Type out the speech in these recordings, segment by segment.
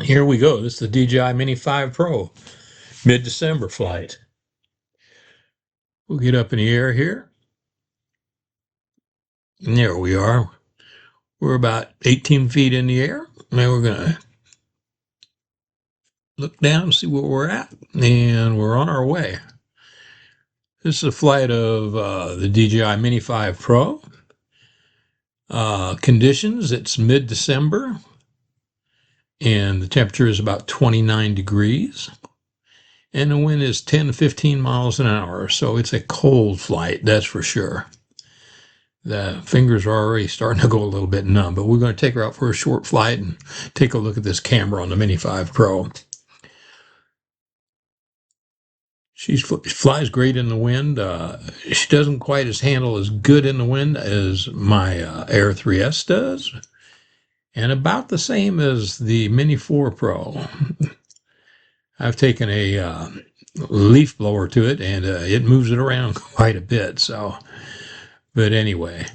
Here we go. This is the DJI Mini 5 Pro mid-December flight. We'll get up in the air here. And there we are. We're about 18 feet in the air. Now we're going to look down and see where we're at. And we're on our way. This is a flight of the DJI Mini 5 Pro. Conditions, it's mid-December. And the temperature is about 29 degrees. And the wind is 10 to 15 miles an hour. So it's a cold flight, that's for sure. The fingers are already starting to go a little bit numb, but we're going to take her out for a short flight and take a look at this camera on the Mini 5 Pro. She flies great in the wind. She doesn't quite handle as good in the wind as my Air 3S does, and about the same as the Mini 4 Pro. I've taken a leaf blower to it, and it moves it around quite a bit. So, but anyway.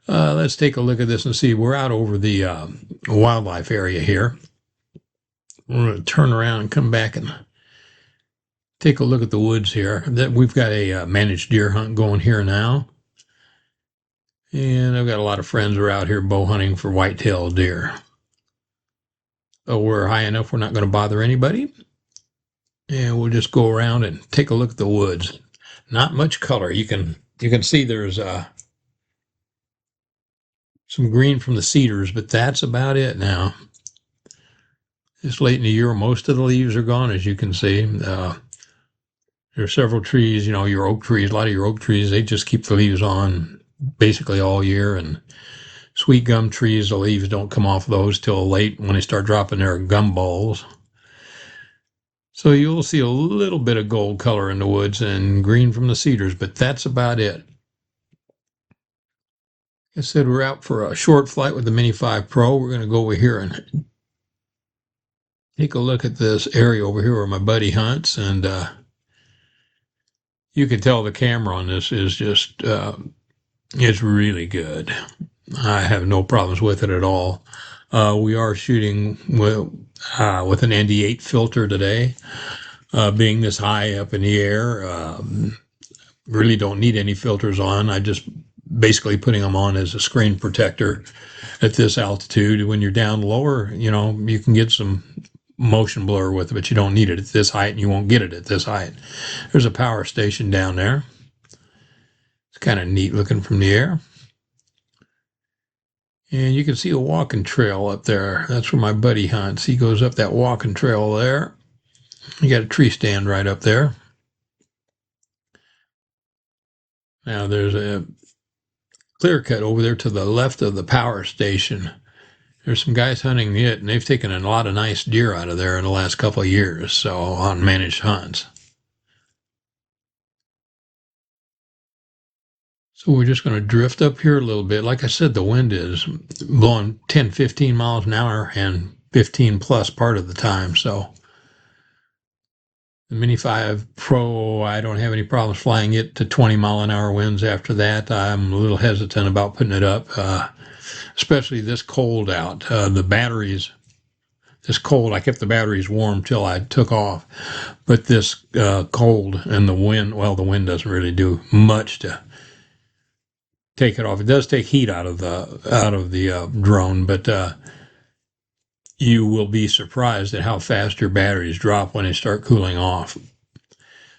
Let's take a look at this and see. We're out over the wildlife area here. We're going to turn around and come back and take a look at the woods here. We've got a managed deer hunt going here now. And I've got a lot of friends who are out here bow hunting for white-tailed deer. So we're high enough we're not going to bother anybody. And we'll just go around and take a look at the woods. Not much color. You can see there's some green from the cedars, but that's about it now. It's late in the year. Most of the leaves are gone, as you can see. There are several trees, your oak trees, a lot of your oak trees, they just keep the leaves on basically all year. And sweet gum trees, the leaves don't come off those till late when they start dropping their gum balls. So you'll see a little bit of gold color in the woods and green from the cedars, but that's about it. Like I said, we're out for a short flight with the Mini 5 Pro. We're going to go over here and take a look at this area over here where my buddy hunts, and you can tell the camera on this is just, it's really good. I have no problems with it at all. We are shooting with an ND8 filter today. Being this high up in the air, really don't need any filters on. I just basically putting them on as a screen protector at this altitude. When you're down lower, you can get some motion blur with it, but you don't need it at this height, and you won't get it at this height. There's a power station down there. It's kind of neat looking from the air. And you can see a walking trail up there. That's where my buddy hunts. He goes up that walking trail there. You got a tree stand right up there. Now there's a clear cut over there to the left of the power station. There's some guys hunting it, and they've taken a lot of nice deer out of there in the last couple of years, so on managed hunts. So we're just going to drift up here a little bit. Like I said, the wind is blowing 10, 15 miles an hour and 15 plus part of the time. So the Mini 5 Pro, I don't have any problems flying it to 20-mile-an-hour winds after that. I'm a little hesitant about putting it up, especially this cold out. The batteries, this cold, I kept the batteries warm till I took off. But this cold and the wind, well, the wind doesn't really do much to take it off. It does take heat out of the drone, but you will be surprised at how fast your batteries drop when they start cooling off.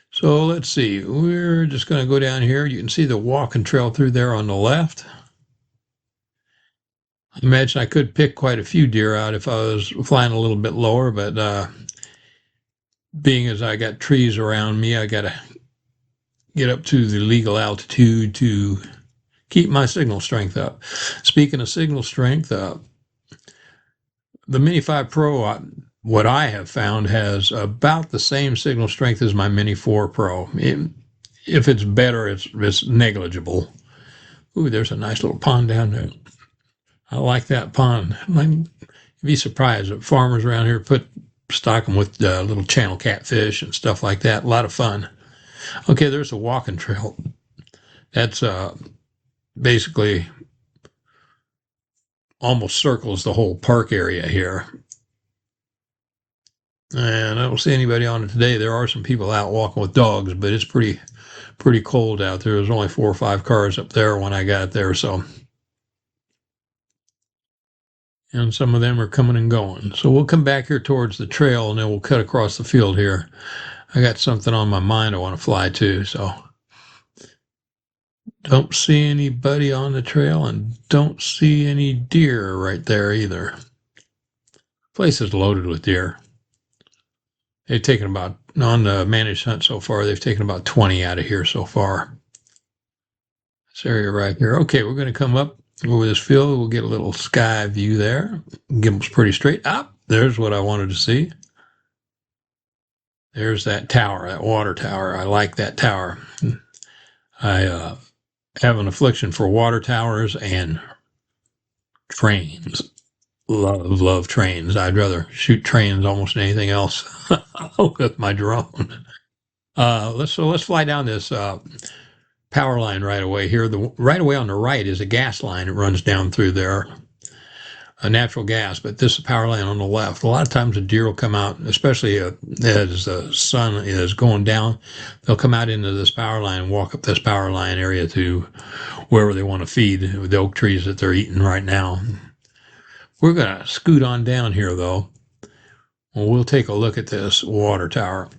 So let's see. We're just going to go down here. You can see the walking trail through there on the left. I imagine I could pick quite a few deer out if I was flying a little bit lower, but being as I got trees around me, I got to get up to the legal altitude to keep my signal strength up. Speaking of signal strength, the Mini 5 Pro, what I have found, has about the same signal strength as my Mini 4 Pro. If it's better, it's negligible. Ooh, there's a nice little pond down there. I like that pond. You'd be surprised that farmers around here stock them with little channel catfish and stuff like that. A lot of fun. Okay, there's a walking trail. That's basically almost circles the whole park area here. And I don't see anybody on it today. There are some people out walking with dogs, but it's pretty cold out there. There's only 4 or 5 cars up there when I got there, so and some of them are coming and going. So we'll come back here towards the trail and then we'll cut across the field here. I got something on my mind I want to fly to, so don't see anybody on the trail and don't see any deer right there either. Place is loaded with deer. They've taken about, on the managed hunt so far, they've taken about 20 out of here so far. This area right here. Okay, we're going to come up over this field. We'll get a little sky view there. Gimbal's pretty straight. Up, there's what I wanted to see. There's that tower, that water tower. I like that tower. I have an affliction for water towers and trains. Love trains. I'd rather shoot trains almost than anything else with my drone. Let's fly down this power line right away here. The right away on the right is a gas line that runs down through there, a natural gas, but this is power line on the left. A lot of times the deer will come out, especially as the sun is going down, they'll come out into this power line and walk up this power line area to wherever they want to feed the oak trees that they're eating right now. We're going to scoot on down here though. We'll take a look at this water tower.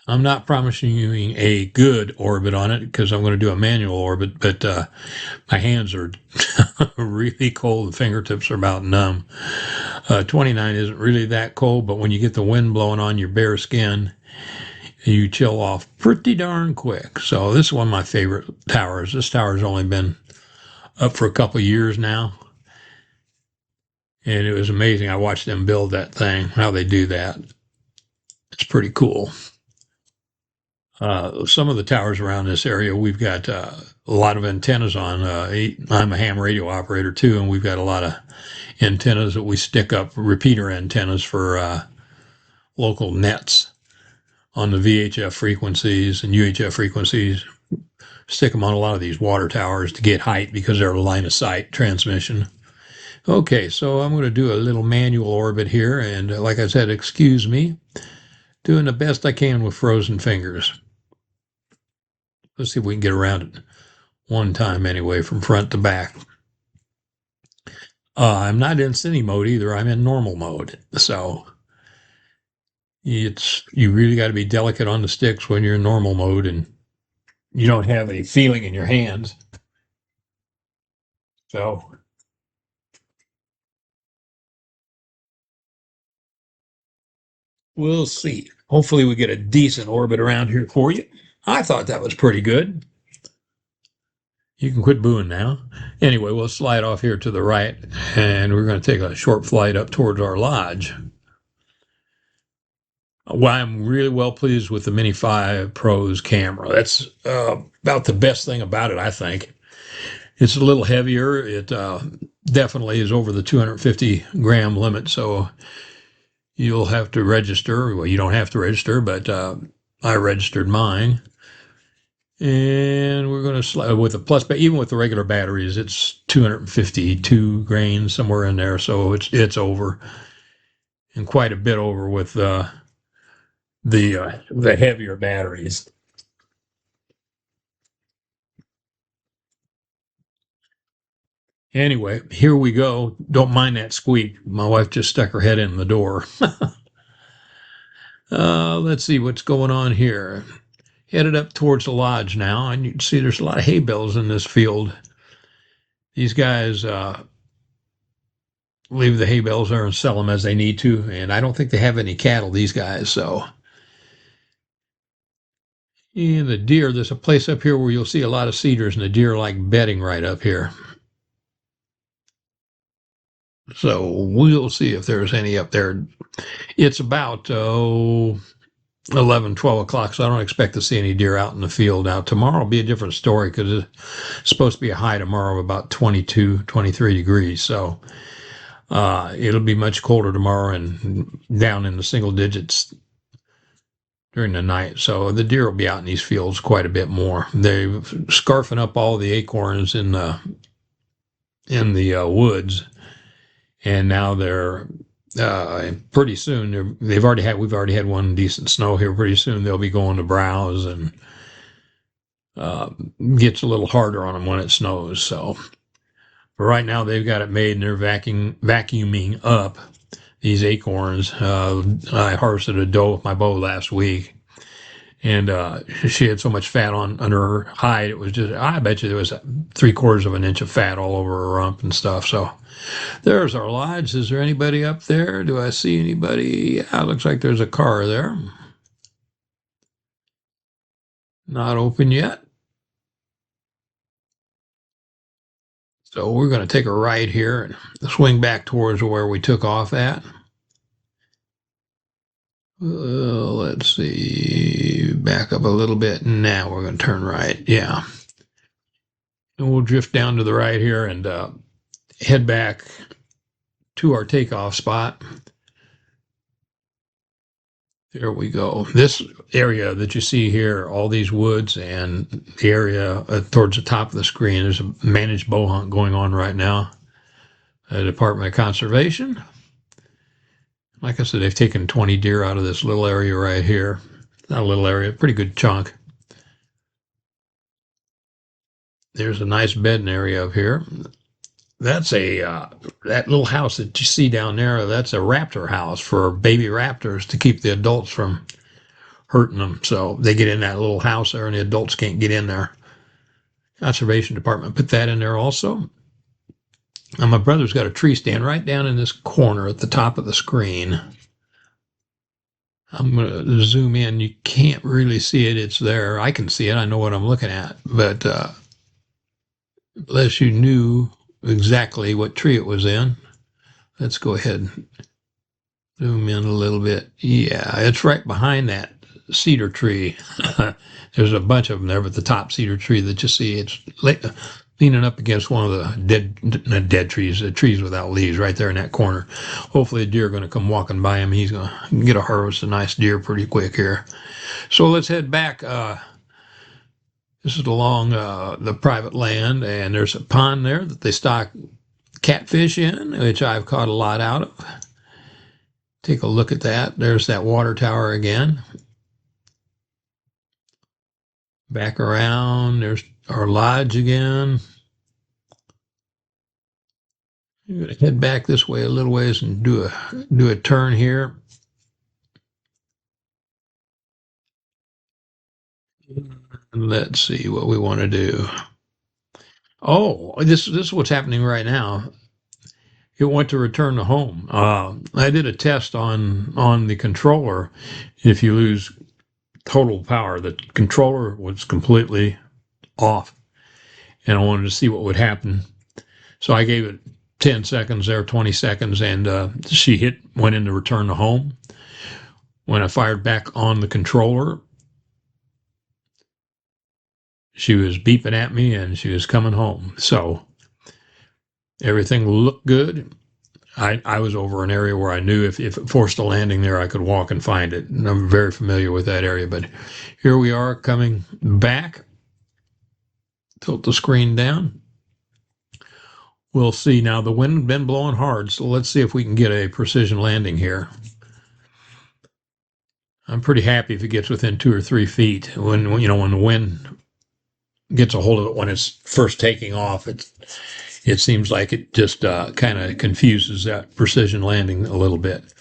I'm not promising you a good orbit on it because I'm going to do a manual orbit, but my hands are really cold. The fingertips are about numb. 29 isn't really that cold, but when you get the wind blowing on your bare skin, you chill off pretty darn quick. So this is one of my favorite towers. This tower's only been up for a couple of years now. And it was amazing. I watched them build that thing, how they do that. It's pretty cool. Some of the towers around this area, we've got a lot of antennas on. I'm a ham radio operator too, and we've got a lot of antennas that we stick up, repeater antennas for local nets on the VHF frequencies and UHF frequencies. Stick them on a lot of these water towers to get height because they're line of sight transmission. Okay, so I'm going to do a little manual orbit here, and like I said, excuse me, doing the best I can with frozen fingers. Let's see if we can get around it one time anyway, from front to back. I'm not in cine mode either. I'm in normal mode. So you really got to be delicate on the sticks when you're in normal mode and you don't have any feeling in your hands. So we'll see. Hopefully we get a decent orbit around here for you. I thought that was pretty good. You can quit booing now. Anyway, we'll slide off here to the right, and we're going to take a short flight up towards our lodge. Well, I'm really well pleased with the Mini 5 Pro's camera. That's about the best thing about it, I think. It's a little heavier. It definitely is over the 250 gram limit, so you'll have to register. Well, you don't have to register, but I registered mine. And we're going to slide with the plus, but even with the regular batteries, it's 252 grains somewhere in there. So it's over, and quite a bit over with the heavier batteries. Anyway, here we go. Don't mind that squeak. My wife just stuck her head in the door. Let's see what's going on here. Headed up towards the lodge now, and you can see there's a lot of hay bales in this field. These guys leave the hay bales there and sell them as they need to, and I don't think they have any cattle, these guys, so. And the deer, there's a place up here where you'll see a lot of cedars, and the deer like bedding right up here. So we'll see if there's any up there. It's about 11, 12 o'clock, so I don't expect to see any deer out in the field. Now, tomorrow will be a different story because it's supposed to be a high tomorrow of about 22, 23 degrees. So it'll be much colder tomorrow and down in the single digits during the night. So the deer will be out in these fields quite a bit more. They're scarfing up all the acorns in the woods, and now they're Pretty soon we've already had one decent snow here. Pretty soon they'll be going to browse and uh, gets a little harder on them when it snows. So, but right now they've got it made and they're vacuuming up these acorns. I harvested a doe with my bow last week, and she had so much fat on under her hide. It was just, I bet you there was 3/4 of an inch of fat all over her rump and stuff. So there's our lodge. Is there anybody up there? Do I see anybody? Yeah, it looks like there's a car there. Not open yet. So we're going to take a right here and swing back towards where we took off at. Let's see. Back up a little bit. Now we're going to turn right. Yeah. And we'll drift down to the right here and head back to our takeoff spot. There we go. This area that you see here, all these woods and the area towards the top of the screen, there's a managed bow hunt going on right now at the Department of Conservation. Like I said, they've taken 20 deer out of this little area right here. Not a little area, pretty good chunk. There's a nice bedding area up here. That's that little house that you see down there. That's a raptor house for baby raptors to keep the adults from hurting them. So they get in that little house there, and the adults can't get in there. Conservation Department put that in there also. And my brother's got a tree stand right down in this corner at the top of the screen. I'm going to zoom in. You can't really see it. It's there. I can see it. I know what I'm looking at. But unless you knew exactly what tree it was in, let's go ahead and zoom in a little bit. Yeah, it's right behind that cedar tree. There's a bunch of them there, but the top cedar tree that you see, it's leaning up against one of the dead trees, the trees without leaves, right there in that corner. Hopefully, a deer are going to come walking by him. He's going to get a harvest of nice deer pretty quick here. So let's head back. This is along the private land, and there's a pond there that they stock catfish in, which I've caught a lot out of. Take a look at that. There's that water tower again. Back around, there's our lodge again. You're going to head back this way a little ways and do a turn here. Let's see what we want to do. Oh, this is what's happening right now. It went to return to home. I did a test on the controller. If you lose total power, the controller was completely off, and I wanted to see what would happen. So I gave it 10 seconds there, 20 seconds, and she went into return to home. When I fired back on the controller, she was beeping at me and she was coming home. So everything looked good. I was over an area where I knew if it forced a landing there, I could walk and find it. And I'm very familiar with that area. But here we are coming back. Tilt the screen down. We'll see now. The wind has been blowing hard, so let's see if we can get a precision landing here. I'm pretty happy if it gets within 2 or 3 feet. When the wind gets a hold of it when it's first taking off, it seems like it just kind of confuses that precision landing a little bit.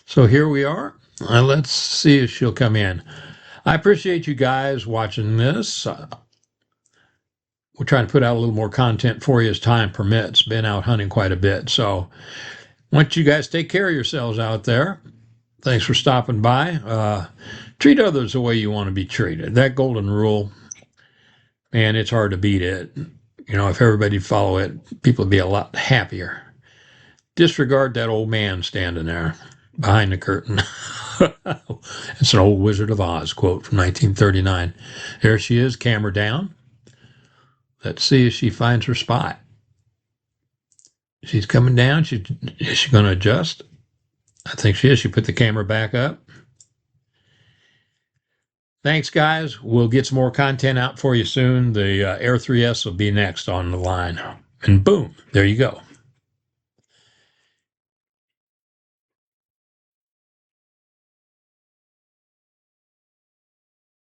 So here we are. Let's see if she'll come in. I appreciate you guys watching this. We're trying to put out a little more content for you as time permits. Been out hunting quite a bit. So I want you guys to take care of yourselves out there. Thanks for stopping by. Treat others the way you want to be treated. That golden rule, man, it's hard to beat it. If everybody follow it, people would be a lot happier. Disregard that old man standing there behind the curtain. It's an old Wizard of Oz quote from 1939. There she is, camera down. Let's see if she finds her spot. She's coming down. Is she going to adjust? I think she is. She put the camera back up. Thanks, guys. We'll get some more content out for you soon. The Air 3S will be next on the line. And boom, there you go.